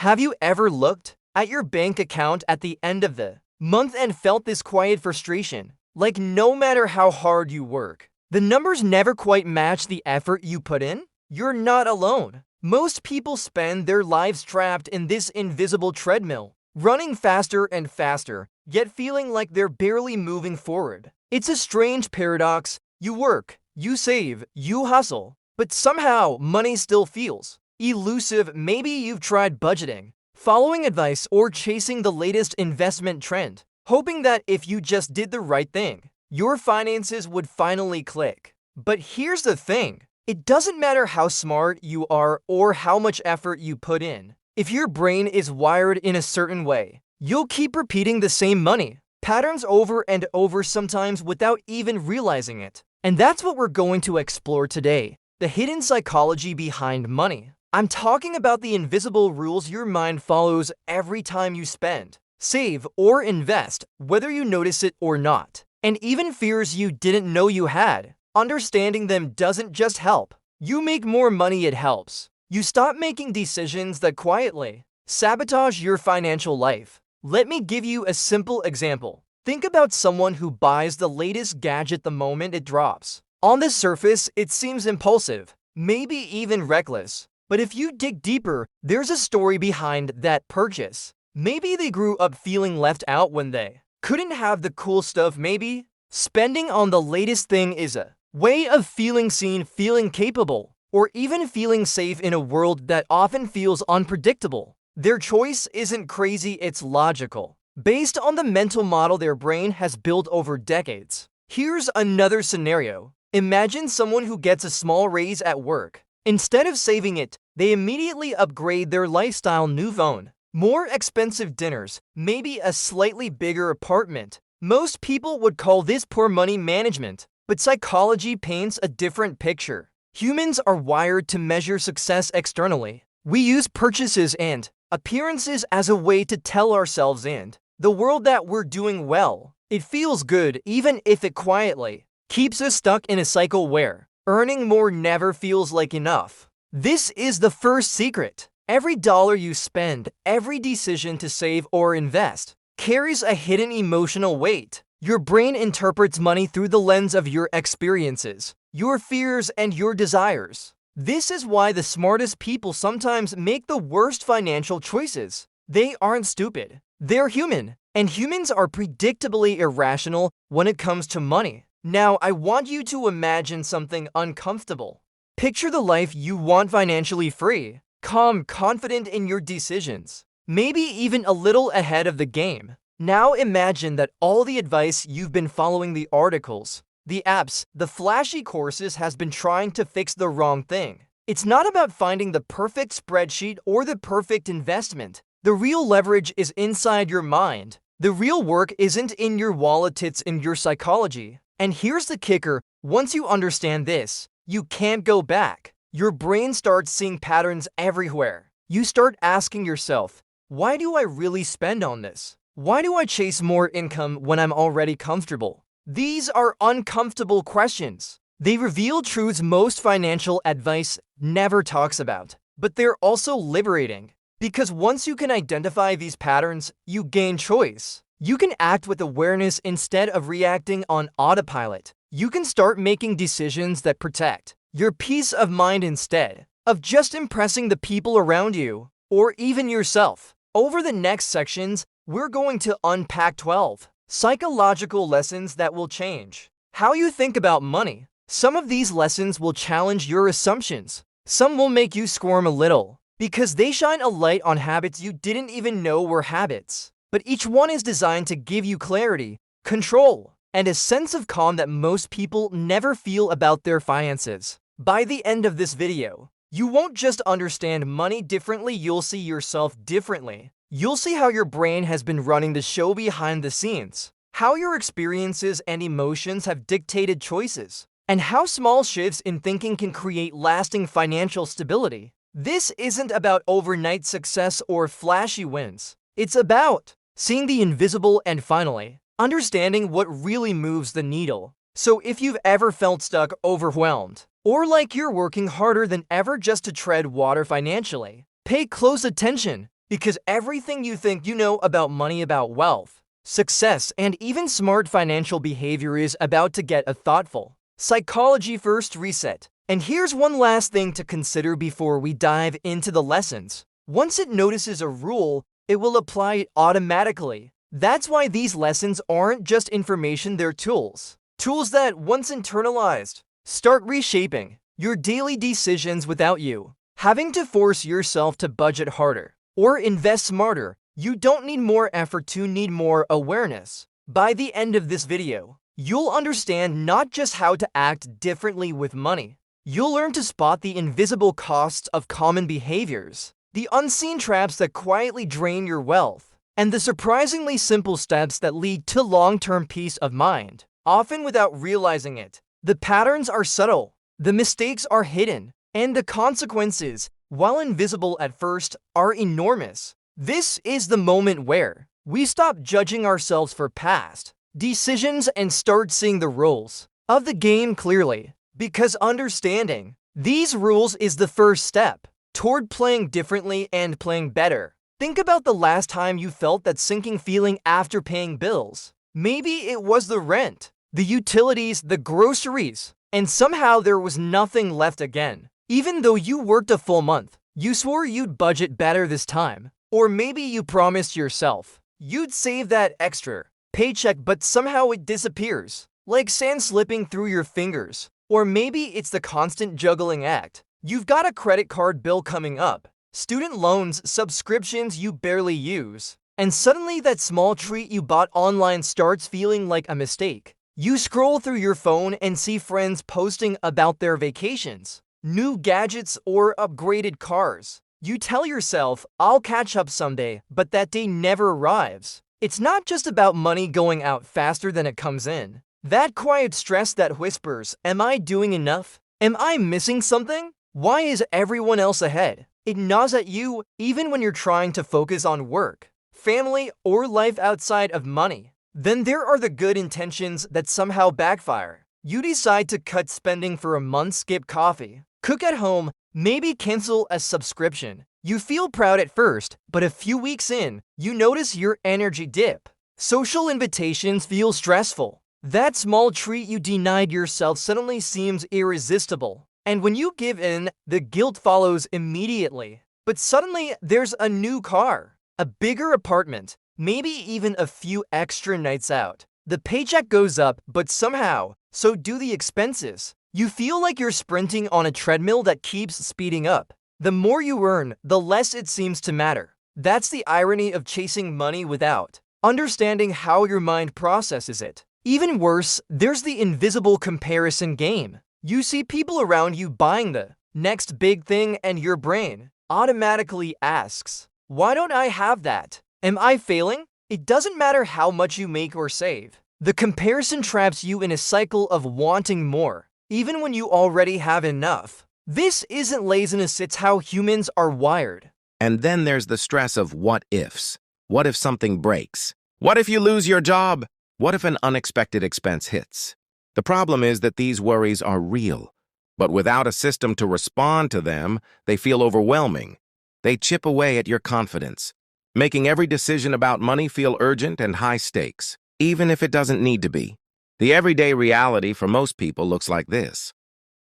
Have you ever looked at your bank account at the end of the month and felt this quiet frustration? Like no matter how hard you work, the numbers never quite match the effort you put in? You're not alone. Most people spend their lives trapped in this invisible treadmill, running faster and faster, yet feeling like they're barely moving forward. It's a strange paradox. You work, you save, you hustle, but somehow money still feels elusive. Maybe you've tried budgeting, following advice, or chasing the latest investment trend, hoping that if you just did the right thing, your finances would finally click. But here's the thing. It doesn't matter how smart you are or how much effort you put in. If your brain is wired in a certain way, you'll keep repeating the same money patterns over and over, sometimes without even realizing it. And that's what we're going to explore today, the hidden psychology behind money. I'm talking about the invisible rules your mind follows every time you spend, save, or invest, whether you notice it or not, and even fears you didn't know you had. Understanding them doesn't just help you make more money, it helps you stop making decisions that quietly sabotage your financial life. Let me give you a simple example. Think about someone who buys the latest gadget the moment it drops. On the surface, it seems impulsive, maybe even reckless. But if you dig deeper, there's a story behind that purchase. Maybe they grew up feeling left out when they couldn't have the cool stuff. Maybe spending on the latest thing is a way of feeling seen, feeling capable, or even feeling safe in a world that often feels unpredictable. Their choice isn't crazy, it's logical, based on the mental model their brain has built over decades. Here's another scenario. Imagine someone who gets a small raise at work. Instead of saving it, they immediately upgrade their lifestyle: new phone, more expensive dinners, maybe a slightly bigger apartment. Most people would call this poor money management, but psychology paints a different picture. Humans are wired to measure success externally. We use purchases and appearances as a way to tell ourselves and the world that we're doing well. It feels good, even if it quietly keeps us stuck in a cycle where earning more never feels like enough. This is the first secret. Every dollar you spend, every decision to save or invest, carries a hidden emotional weight. Your brain interprets money through the lens of your experiences, your fears, and your desires. This is why the smartest people sometimes make the worst financial choices. They aren't stupid. They're human, and humans are predictably irrational when it comes to money. Now, I want you to imagine something uncomfortable. Picture the life you want: financially free, calm, confident in your decisions, maybe even a little ahead of the game. Now imagine that all the advice you've been following, the articles, the apps, the flashy courses, has been trying to fix the wrong thing. It's not about finding the perfect spreadsheet or the perfect investment. The real leverage is inside your mind. The real work isn't in your wallet, it's in your psychology. And here's the kicker. Once you understand this, you can't go back. Your brain starts seeing patterns everywhere. You start asking yourself, why do I really spend on this? Why do I chase more income when I'm already comfortable? These are uncomfortable questions. They reveal truths most financial advice never talks about. But they're also liberating, because once you can identify these patterns, you gain choice. You can act with awareness instead of reacting on autopilot. You can start making decisions that protect your peace of mind instead of just impressing the people around you or even yourself. Over the next sections, we're going to unpack 12 psychological lessons that will change how you think about money. Some of these lessons will challenge your assumptions. Some will make you squirm a little, because they shine a light on habits you didn't even know were habits. But each one is designed to give you clarity, control, and a sense of calm that most people never feel about their finances. By the end of this video, you won't just understand money differently, you'll see yourself differently. You'll see how your brain has been running the show behind the scenes, how your experiences and emotions have dictated choices, and how small shifts in thinking can create lasting financial stability. This isn't about overnight success or flashy wins. It's about seeing the invisible and finally understanding what really moves the needle. So if you've ever felt stuck, overwhelmed, or like you're working harder than ever just to tread water financially, pay close attention. Because everything you think you know about money, about wealth, success, and even smart financial behavior is about to get a thoughtful psychology first reset. And here's one last thing to consider before we dive into the lessons. Once it notices a rule, it will apply it automatically. That's why these lessons aren't just information, they're tools. Tools that, once internalized, start reshaping your daily decisions without you having to force yourself to budget harder or invest smarter. You don't need more effort, you need more awareness. By the end of this video, you'll understand not just how to act differently with money. You'll learn to spot the invisible costs of common behaviors, the unseen traps that quietly drain your wealth, and the surprisingly simple steps that lead to long-term peace of mind, often without realizing it. The patterns are subtle, the mistakes are hidden, and the consequences, while invisible at first, are enormous. This is the moment where we stop judging ourselves for past decisions and start seeing the rules of the game clearly. Because understanding these rules is the first step toward playing differently and playing better. Think about the last time you felt that sinking feeling after paying bills. Maybe it was the rent, the utilities, the groceries, and somehow there was nothing left again. Even though you worked a full month, you swore you'd budget better this time. Or maybe you promised yourself you'd save that extra paycheck, but somehow it disappears, like sand slipping through your fingers. Or maybe it's the constant juggling act. You've got a credit card bill coming up, student loans, subscriptions you barely use, and suddenly that small treat you bought online starts feeling like a mistake. You scroll through your phone and see friends posting about their vacations, new gadgets, or upgraded cars. You tell yourself, I'll catch up someday, but that day never arrives. It's not just about money going out faster than it comes in. That quiet stress that whispers, am I doing enough? Am I missing something? Why is everyone else ahead? It gnaws at you even when you're trying to focus on work, family, or life outside of money. Then there are the good intentions that somehow backfire. You decide to cut spending for a month, skip coffee, cook at home, maybe cancel a subscription. You feel proud at first, but a few weeks in, you notice your energy dip. Social invitations feel stressful. That small treat you denied yourself suddenly seems irresistible. And when you give in, the guilt follows immediately. But suddenly, there's a new car, a bigger apartment, maybe even a few extra nights out. The paycheck goes up, but somehow, so do the expenses. You feel like you're sprinting on a treadmill that keeps speeding up. The more you earn, the less it seems to matter. That's the irony of chasing money without understanding how your mind processes it. Even worse, there's the invisible comparison game. You see people around you buying the next big thing, and your brain automatically asks, why don't I have that? Am I failing? It doesn't matter how much you make or save. The comparison traps you in a cycle of wanting more, even when you already have enough. This isn't laziness, it's how humans are wired. And then there's the stress of what ifs. What if something breaks? What if you lose your job? What if an unexpected expense hits? The problem is that these worries are real, but without a system to respond to them, they feel overwhelming. They chip away at your confidence, making every decision about money feel urgent and high stakes, even if it doesn't need to be. The everyday reality for most people looks like this.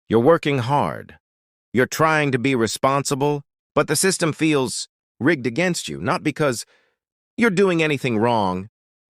You're working hard. You're trying to be responsible, but the system feels rigged against you, not because you're doing anything wrong,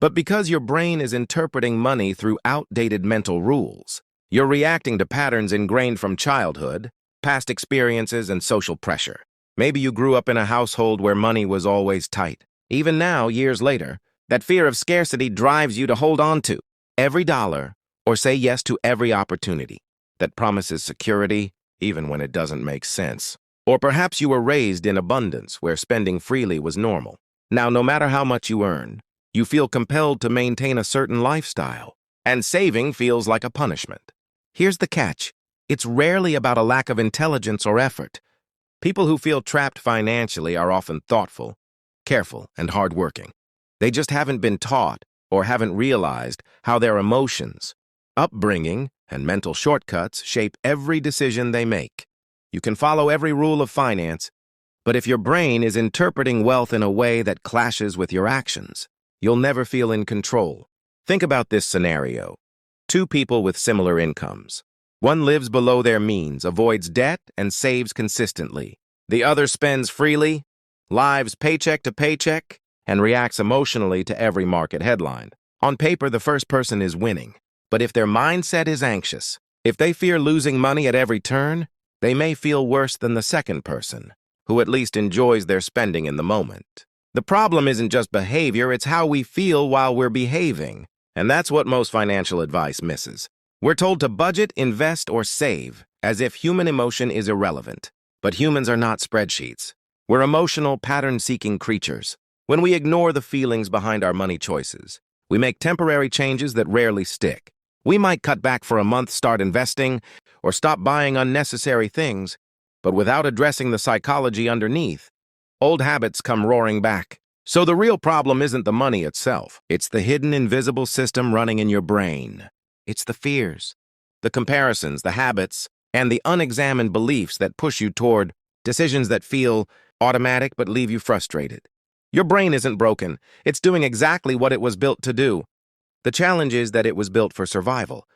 but because your brain is interpreting money through outdated mental rules. You're reacting to patterns ingrained from childhood, past experiences, and social pressure. Maybe you grew up in a household where money was always tight. Even now, years later, that fear of scarcity drives you to hold on to every dollar or say yes to every opportunity that promises security, even when it doesn't make sense. Or perhaps you were raised in abundance where spending freely was normal. Now, no matter how much you earn, you feel compelled to maintain a certain lifestyle, and saving feels like a punishment. Here's the catch. It's rarely about a lack of intelligence or effort. People who feel trapped financially are often thoughtful, careful, and hardworking. They just haven't been taught or haven't realized how their emotions, upbringing, and mental shortcuts shape every decision they make. You can follow every rule of finance, But if your brain is interpreting wealth in a way that clashes with your actions, you'll never feel in control. Think about this scenario. Two people with similar incomes. One lives below their means, avoids debt, and saves consistently. The other spends freely, lives paycheck to paycheck, and reacts emotionally to every market headline. On paper, the first person is winning. But if their mindset is anxious, if they fear losing money at every turn, they may feel worse than the second person, who at least enjoys their spending in the moment. The problem isn't just behavior, it's how we feel while we're behaving. And that's what most financial advice misses. We're told to budget, invest, or save, as if human emotion is irrelevant. But humans are not spreadsheets. We're emotional, pattern-seeking creatures. When we ignore the feelings behind our money choices, we make temporary changes that rarely stick. We might cut back for a month, start investing, or stop buying unnecessary things, but without addressing the psychology underneath, old habits come roaring back. So the real problem isn't the money itself. It's the hidden, invisible system running in your brain. It's the fears, the comparisons, the habits, and the unexamined beliefs that push you toward decisions that feel automatic but leave you frustrated. Your brain isn't broken. It's doing exactly what it was built to do. The challenge is that it was built for survival,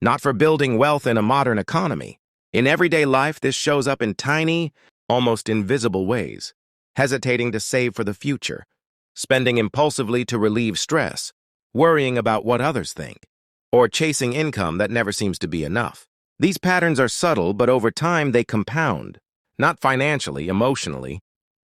not for building wealth in a modern economy. In everyday life, this shows up in tiny, almost invisible ways. Hesitating to save for the future, spending impulsively to relieve stress, worrying about what others think, or chasing income that never seems to be enough. These patterns are subtle, but over time they compound, not financially, emotionally.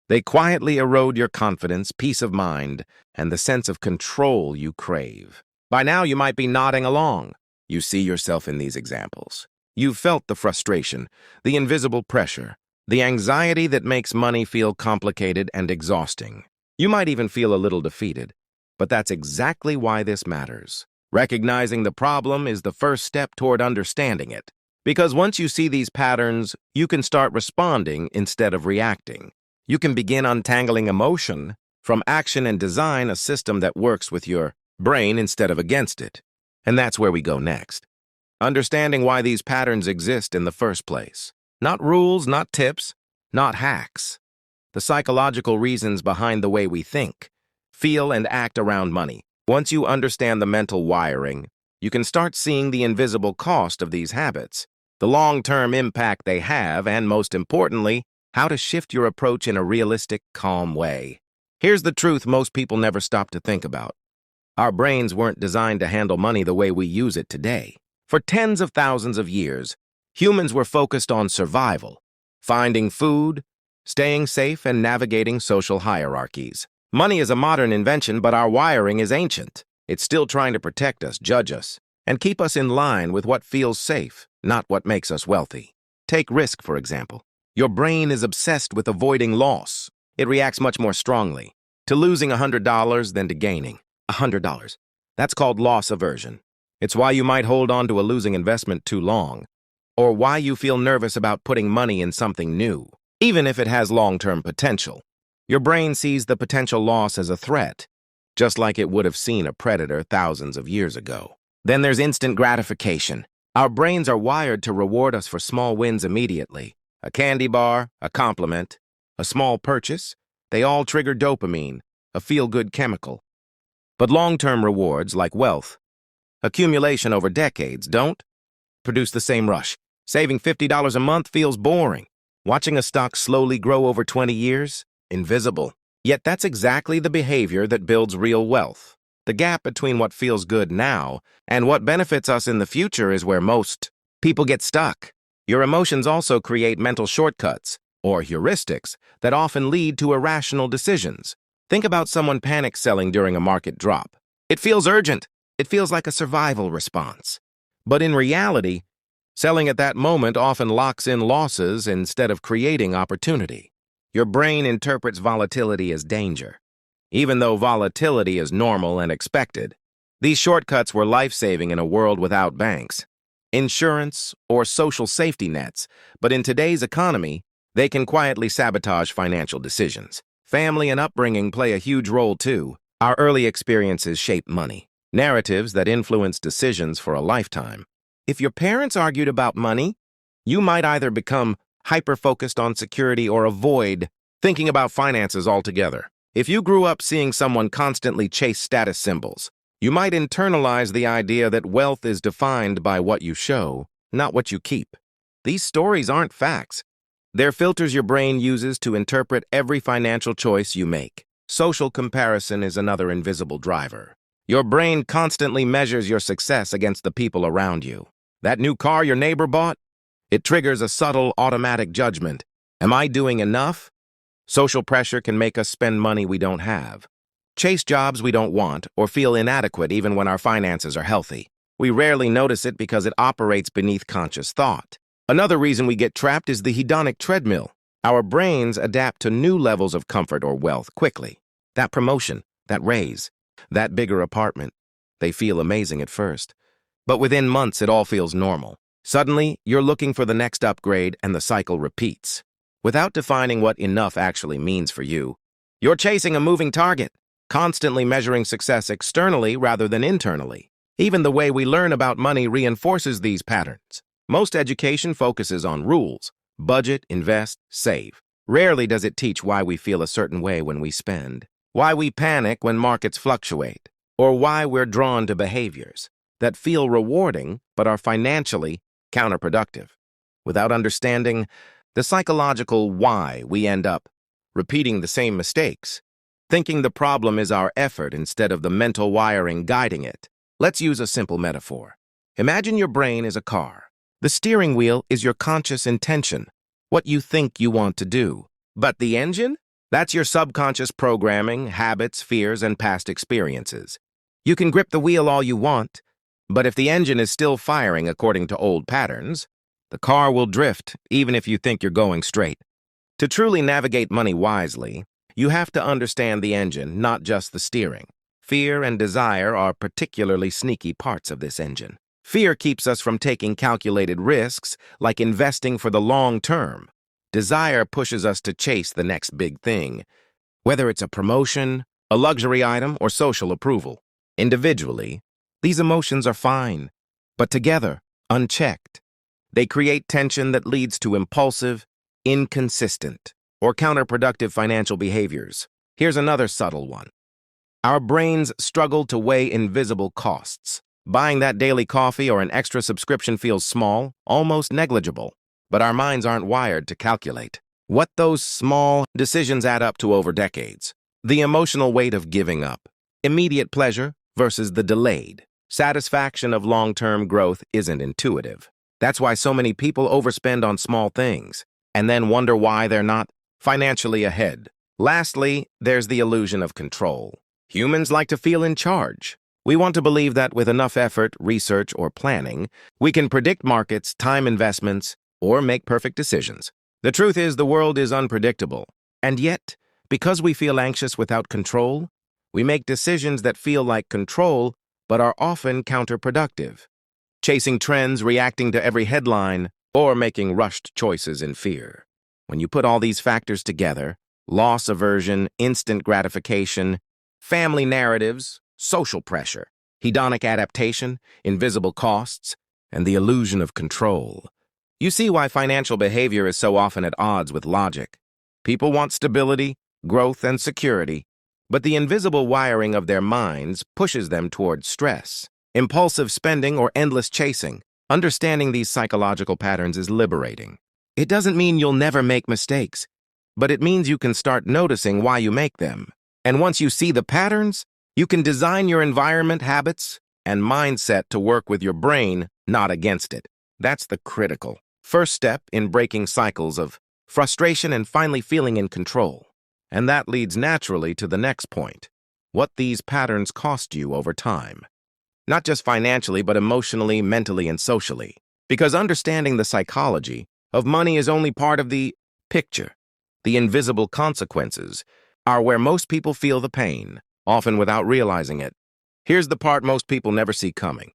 They quietly erode your confidence, peace of mind, and the sense of control you crave. By now, you might be nodding along. You see yourself in these examples. You've felt the frustration, the invisible pressure, the anxiety that makes money feel complicated and exhausting. You might even feel a little defeated. But that's exactly why this matters. Recognizing the problem is the first step toward understanding it. Because once you see these patterns, you can start responding instead of reacting. You can begin untangling emotion from action and design a system that works with your brain instead of against it. And that's where we go next. Understanding why these patterns exist in the first place. Not rules, not tips, not hacks. The psychological reasons behind the way we think, feel, and act around money. Once you understand the mental wiring, you can start seeing the invisible cost of these habits, the long-term impact they have, and most importantly, how to shift your approach in a realistic, calm way. Here's the truth most people never stop to think about. Our brains weren't designed to handle money the way we use it today. For tens of thousands of years, humans were focused on survival, finding food, staying safe, and navigating social hierarchies. Money is a modern invention, but our wiring is ancient. It's still trying to protect us, judge us, and keep us in line with what feels safe, not what makes us wealthy. Take risk, for example. Your brain is obsessed with avoiding loss. It reacts much more strongly to losing $100 than to gaining $100. That's called loss aversion. It's why you might hold on to a losing investment too long, or why you feel nervous about putting money in something new, even if it has long-term potential. Your brain sees the potential loss as a threat, just like it would have seen a predator thousands of years ago. Then there's instant gratification. Our brains are wired to reward us for small wins immediately. A candy bar, a compliment, a small purchase, they all trigger dopamine, a feel-good chemical. But long-term rewards, like wealth, accumulation over decades, don't produce the same rush. Saving $50 a month feels boring. Watching a stock slowly grow over 20 years? Invisible. Yet that's exactly the behavior that builds real wealth. The gap between what feels good now and what benefits us in the future is where most people get stuck. Your emotions also create mental shortcuts, or heuristics, that often lead to irrational decisions. Think about someone panic selling during a market drop. It feels urgent. It feels like a survival response. But in reality, selling at that moment often locks in losses instead of creating opportunity. Your brain interprets volatility as danger. Even though volatility is normal and expected, these shortcuts were life-saving in a world without banks, insurance, or social safety nets. But in today's economy, they can quietly sabotage financial decisions. Family and upbringing play a huge role too. Our early experiences shape money, narratives that influence decisions for a lifetime. If your parents argued about money, you might either become hyper-focused on security or avoid Thinking about finances altogether. If you grew up seeing someone constantly chase status symbols, you might internalize the idea that wealth is defined by what you show, not what you keep. These stories aren't facts. They're filters your brain uses to interpret every financial choice you make. Social comparison is another invisible driver. Your brain constantly measures your success against the people around you. That new car your neighbor bought? It triggers a subtle, automatic judgment. Am I doing enough? Social pressure can make us spend money we don't have, chase jobs we don't want, or feel inadequate even when our finances are healthy. We rarely notice it because it operates beneath conscious thought. Another reason we get trapped is the hedonic treadmill. Our brains adapt to new levels of comfort or wealth quickly. That promotion, that raise, that bigger apartment, they feel amazing at first. But within months, it all feels normal. Suddenly, you're looking for the next upgrade and the cycle repeats. Without defining what enough actually means for you, you're chasing a moving target, constantly measuring success externally rather than internally. Even the way we learn about money reinforces these patterns. Most education focuses on rules: budget, invest, save. Rarely does it teach why we feel a certain way when we spend, why we panic when markets fluctuate, or why we're drawn to behaviors that feel rewarding but are financially counterproductive. Without understanding the psychological why, we end up repeating the same mistakes, thinking the problem is our effort instead of the mental wiring guiding it. Let's use a simple metaphor. Imagine your brain is a car. The steering wheel is your conscious intention, what you think you want to do. But the engine? That's your subconscious programming, habits, fears, and past experiences. You can grip the wheel all you want, but if the engine is still firing according to old patterns, the car will drift even if you think you're going straight. To truly navigate money wisely, you have to understand the engine, not just the steering. Fear and desire are particularly sneaky parts of this engine. Fear keeps us from taking calculated risks, like investing for the long term. Desire pushes us to chase the next big thing, whether it's a promotion, a luxury item, or social approval. Individually, these emotions are fine, but together, unchecked, they create tension that leads to impulsive, inconsistent, or counterproductive financial behaviors. Here's another subtle one. Our brains struggle to weigh invisible costs. Buying that daily coffee or an extra subscription feels small, almost negligible, but our minds aren't wired to calculate what those small decisions add up to over decades. The emotional weight of giving up, immediate pleasure versus the delayed satisfaction of long-term growth isn't intuitive. That's why so many people overspend on small things and then wonder why they're not financially ahead. Lastly, there's the illusion of control. Humans like to feel in charge. We want to believe that with enough effort, research, or planning, we can predict markets, time investments, or make perfect decisions. The truth is, the world is unpredictable. And yet, because we feel anxious without control, we make decisions that feel like control but are often counterproductive. Chasing trends, reacting to every headline, or making rushed choices in fear. When you put all these factors together, loss aversion, instant gratification, family narratives, social pressure, hedonic adaptation, invisible costs, and the illusion of control, you see why financial behavior is so often at odds with logic. People want stability, growth, and security, but the invisible wiring of their minds pushes them towards stress, impulsive spending, or endless chasing. Understanding these psychological patterns is liberating. It doesn't mean you'll never make mistakes, but it means you can start noticing why you make them. And once you see the patterns, you can design your environment, habits, and mindset to work with your brain, not against it. That's the critical first step in breaking cycles of frustration and finally feeling in control. And that leads naturally to the next point: what these patterns cost you over time. Not just financially, but emotionally, mentally, and socially. Because understanding the psychology of money is only part of the picture. The invisible consequences are where most people feel the pain, often without realizing it. Here's the part most people never see coming.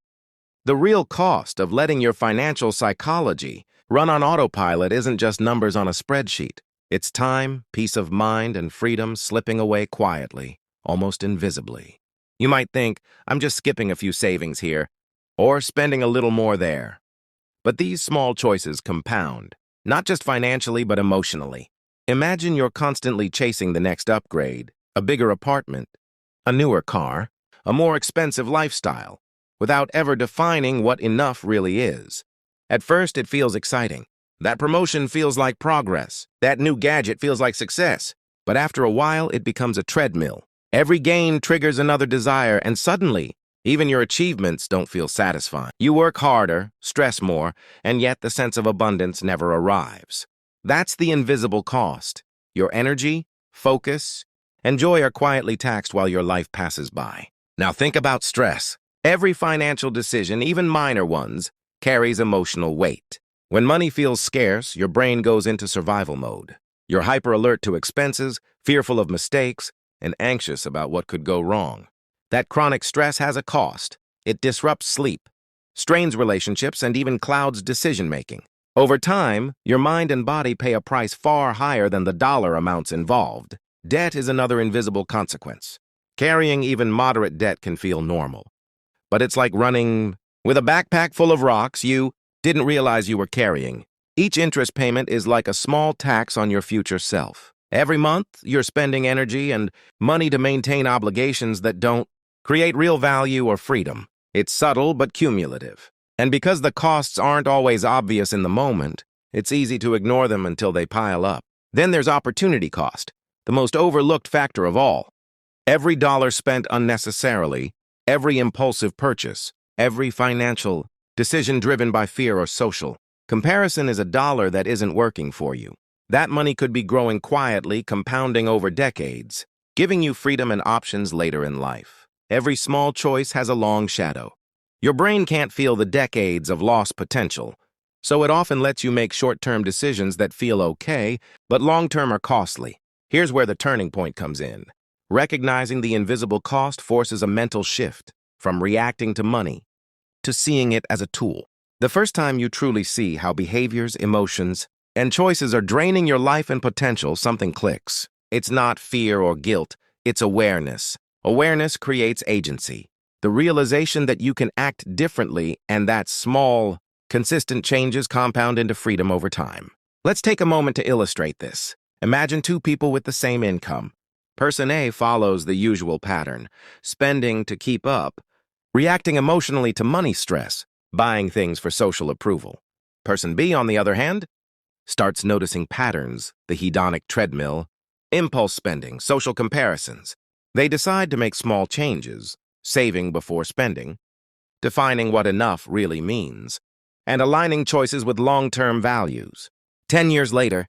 The real cost of letting your financial psychology run on autopilot isn't just numbers on a spreadsheet. It's time, peace of mind, and freedom slipping away quietly, almost invisibly. You might think, I'm just skipping a few savings here, or spending a little more there. But these small choices compound, not just financially but emotionally. Imagine you're constantly chasing the next upgrade, a bigger apartment, a newer car, a more expensive lifestyle, without ever defining what enough really is. At first, it feels exciting. That promotion feels like progress. That new gadget feels like success. But after a while, it becomes a treadmill. Every gain triggers another desire, and suddenly, even your achievements don't feel satisfying. You work harder, stress more, and yet the sense of abundance never arrives. That's the invisible cost. Your energy, focus, and joy are quietly taxed while your life passes by. Now think about stress. Every financial decision, even minor ones, carries emotional weight. When money feels scarce, your brain goes into survival mode. You're hyper-alert to expenses, fearful of mistakes, and anxious about what could go wrong. That chronic stress has a cost. It disrupts sleep, strains relationships, and even clouds decision-making. Over time, your mind and body pay a price far higher than the dollar amounts involved. Debt is another invisible consequence. Carrying even moderate debt can feel normal. But it's like running with a backpack full of rocks you didn't realize you were carrying. Each interest payment is like a small tax on your future self. Every month, you're spending energy and money to maintain obligations that don't create real value or freedom. It's subtle but cumulative. And because the costs aren't always obvious in the moment, it's easy to ignore them until they pile up. Then there's opportunity cost, the most overlooked factor of all. Every dollar spent unnecessarily, every impulsive purchase, every financial decision driven by fear or social comparison is a dollar that isn't working for you. That money could be growing quietly, compounding over decades, giving you freedom and options later in life. Every small choice has a long shadow. Your brain can't feel the decades of lost potential, so it often lets you make short-term decisions that feel okay, but long-term are costly. Here's where the turning point comes in. Recognizing the invisible cost forces a mental shift from reacting to money to seeing it as a tool. The first time you truly see how behaviors, emotions, and choices are draining your life and potential, something clicks. It's not fear or guilt, it's awareness. Awareness creates agency. The realization that you can act differently and that small, consistent changes compound into freedom over time. Let's take a moment to illustrate this. Imagine two people with the same income. Person A follows the usual pattern, spending to keep up, reacting emotionally to money stress, buying things for social approval. Person B, on the other hand, starts noticing patterns, the hedonic treadmill, impulse spending, social comparisons. They decide to make small changes, saving before spending, defining what enough really means, and aligning choices with long-term values. 10 years later,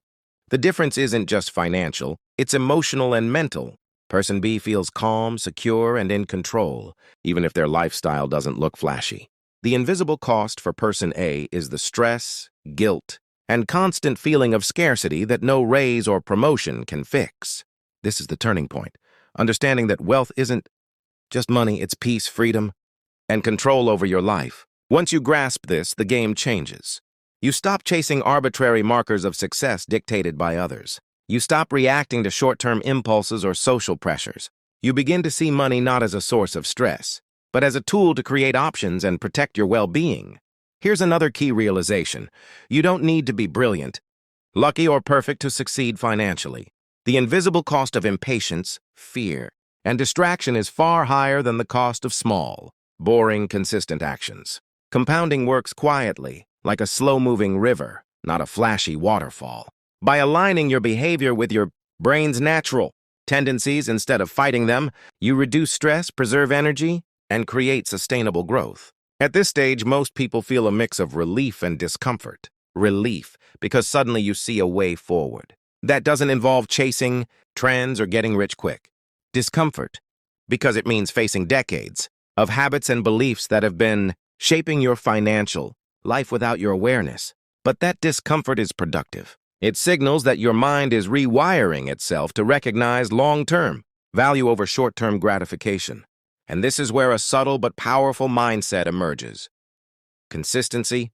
the difference isn't just financial, it's emotional and mental. Person B feels calm, secure, and in control, even if their lifestyle doesn't look flashy. The invisible cost for person A is the stress, guilt, and constant feeling of scarcity that no raise or promotion can fix. This is the turning point. Understanding that wealth isn't just money, it's peace, freedom, and control over your life. Once you grasp this, the game changes. You stop chasing arbitrary markers of success dictated by others. You stop reacting to short-term impulses or social pressures. You begin to see money not as a source of stress, but as a tool to create options and protect your well-being. Here's another key realization. You don't need to be brilliant, lucky, or perfect to succeed financially. The invisible cost of impatience, fear, and distraction is far higher than the cost of small, boring, consistent actions. Compounding works quietly, like a slow-moving river, not a flashy waterfall. By aligning your behavior with your brain's natural tendencies instead of fighting them, you reduce stress, preserve energy, and create sustainable growth. At this stage, most people feel a mix of relief and discomfort. Relief, because suddenly you see a way forward. That doesn't involve chasing trends or getting rich quick. Discomfort, because it means facing decades of habits and beliefs that have been shaping your financial life without your awareness. But that discomfort is productive. It signals that your mind is rewiring itself to recognize long-term value over short-term gratification. And this is where a subtle but powerful mindset emerges. Consistency,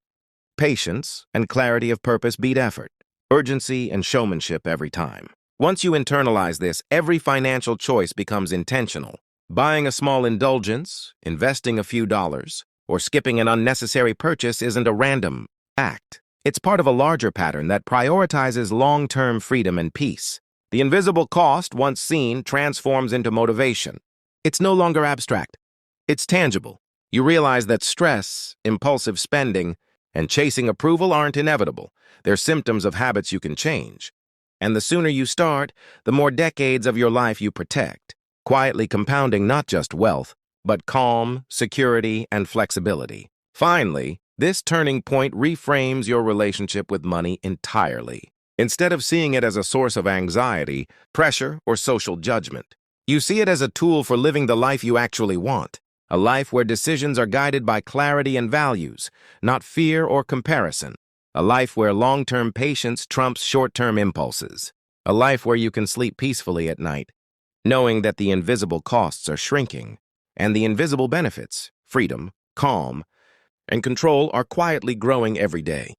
patience, and clarity of purpose beat effort. Urgency and showmanship every time. Once you internalize this, every financial choice becomes intentional. Buying a small indulgence, investing a few dollars, or skipping an unnecessary purchase isn't a random act. It's part of a larger pattern that prioritizes long-term freedom and peace. The invisible cost, once seen, transforms into motivation. It's no longer abstract. It's tangible. You realize that stress, impulsive spending, and chasing approval aren't inevitable. They're symptoms of habits you can change. And the sooner you start, the more decades of your life you protect, quietly compounding not just wealth, but calm, security, and flexibility. Finally, this turning point reframes your relationship with money entirely. Instead of seeing it as a source of anxiety, pressure, or social judgment, you see it as a tool for living the life you actually want. A life where decisions are guided by clarity and values, not fear or comparison. A life where long-term patience trumps short-term impulses. A life where you can sleep peacefully at night, knowing that the invisible costs are shrinking, and the invisible benefits, freedom, calm, and control are quietly growing every day.